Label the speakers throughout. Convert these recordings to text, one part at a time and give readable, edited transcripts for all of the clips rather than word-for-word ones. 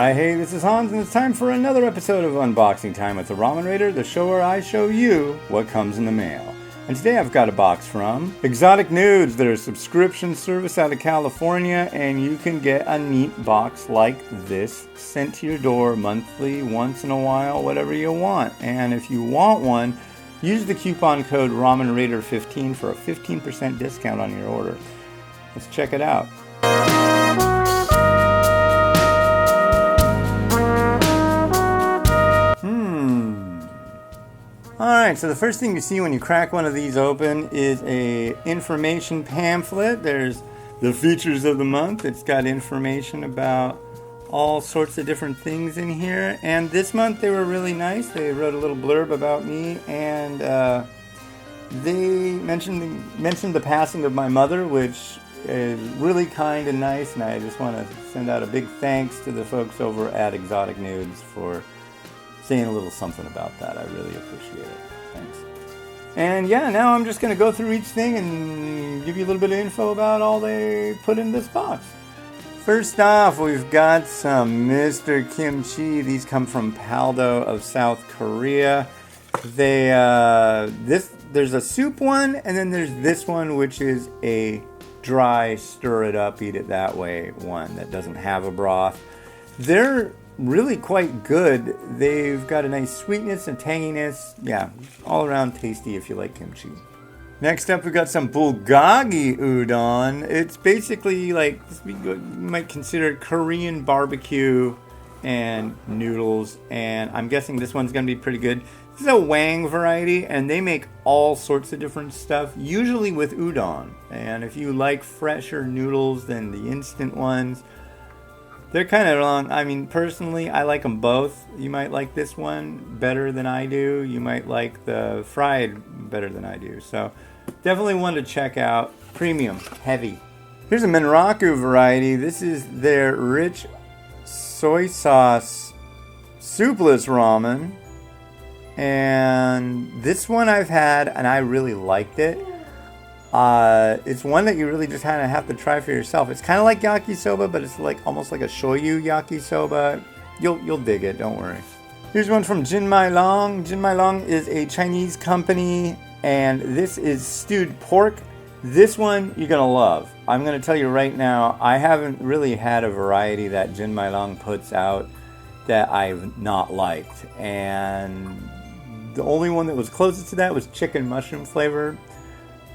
Speaker 1: Hi, hey, this is Hans, and it's time for another episode of Unboxing Time with the Ramen Raider, the show where I show you what comes in the mail. And today I've got a box from Exotic Noods. They're a subscription service out of California, and you can get a neat box like this sent to your door monthly, once in a while, whatever you want. And if you want one, use the coupon code RamenRaider15 for a 15% discount on your order. Let's check it out. Alright, so the first thing you see when you crack one of these open is a information pamphlet. There's the features of the month. It's got information about all sorts of different things in here. And this month they were really nice. They wrote a little blurb about me, and they mentioned the passing of my mother, which is really kind and nice. And I just want to send out a big thanks to the folks over at Exotic Noods for saying a little something about that. I really appreciate it. Thanks. And yeah, now I'm just going to go through each thing and give you a little bit of info about all they put in this box. First off, we've got some Mr. Kimchi. These come from Paldo of South Korea. There's a soup one, and then there's this one, which is a dry, stir it up, eat it that way one that doesn't have a broth. They're really quite good. They've got a nice sweetness and tanginess. Yeah, all around tasty if you like kimchi. Next up, we've got some Bulgogi Udon. It's basically like, you might consider it Korean barbecue and noodles, and I'm guessing this one's going to be pretty good. This is a Wang variety, and they make all sorts of different stuff, usually with udon. And if you like fresher noodles than the instant ones, they're kind of long. I mean, personally, I like them both. You might like this one better than I do. You might like the fried better than I do. So definitely one to check out. Premium, heavy. Here's a Menraku variety. This is their rich soy sauce soupless ramen. And this one I've had, and I really liked it. It's one that you really just kind of have to try for yourself. It's kind of like yakisoba, but it's like almost like a shoyu yakisoba. You'll dig it, don't worry. Here's one from Jinmai Long. Jinmai Long is a Chinese company, and this is stewed pork. This one you're gonna love. I'm gonna tell you right now, I haven't really had a variety that Jinmai Long puts out that I've not liked, and the only one that was closest to that was chicken mushroom flavor.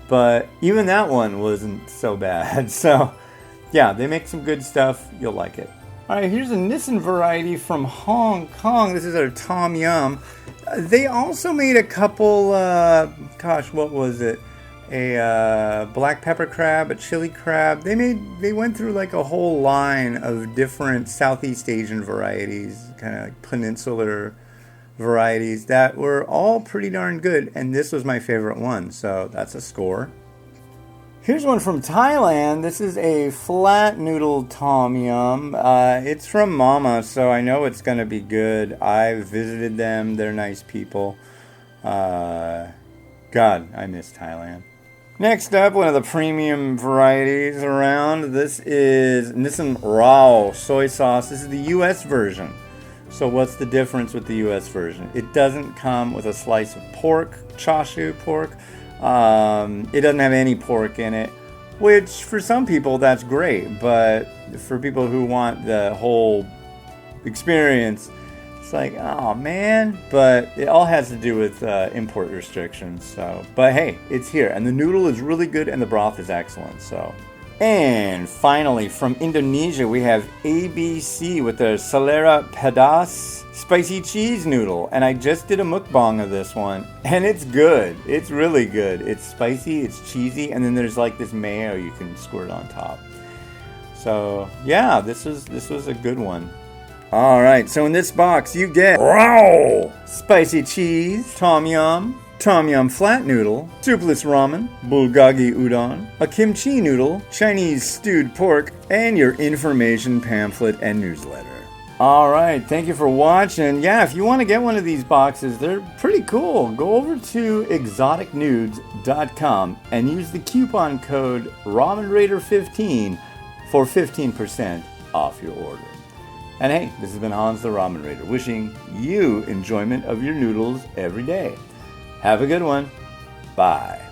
Speaker 1: But even that one wasn't so bad. So, yeah, they make some good stuff. You'll like it. All right, here's a Nissan variety from Hong Kong. This is their Tom Yum. They also made a couple, what was it? A black pepper crab, a chili crab. They went through like a whole line of different Southeast Asian varieties, kind of like peninsular varieties that were all pretty darn good, and this was my favorite one, so that's a score. Here's one from Thailand. This is a flat noodle Tom Yum. It's from Mama, so I know it's gonna be good. I've visited them. They're nice people. God, I miss Thailand. Next up, one of the premium varieties around. This is Nissan Rao soy sauce. This is the US version. So what's the difference with the US version? It doesn't come with a slice of pork, chashu pork. It doesn't have any pork in it, which for some people that's great, but for people who want the whole experience, it's like, oh man. But it all has to do with import restrictions. So, but hey, it's here, and the noodle is really good, and the broth is excellent. So. And finally, from Indonesia, we have ABC with their Selera Pedas spicy cheese noodle. And I just did a mukbang of this one, and it's good. It's really good. It's spicy, it's cheesy, and then there's like this mayo you can squirt on top. So yeah, this was a good one. All right, so in this box you get raw spicy cheese, Tom Yum flat noodle, soupless ramen, bulgogi udon, a kimchi noodle, Chinese stewed pork, and your information pamphlet and newsletter. Alright, thank you for watching. Yeah, if you want to get one of these boxes, they're pretty cool. Go over to exoticnoods.com and use the coupon code RamenRaider15 for 15% off your order. And hey, this has been Hans the Ramen Raider, wishing you enjoyment of your noodles every day. Have a good one. Bye.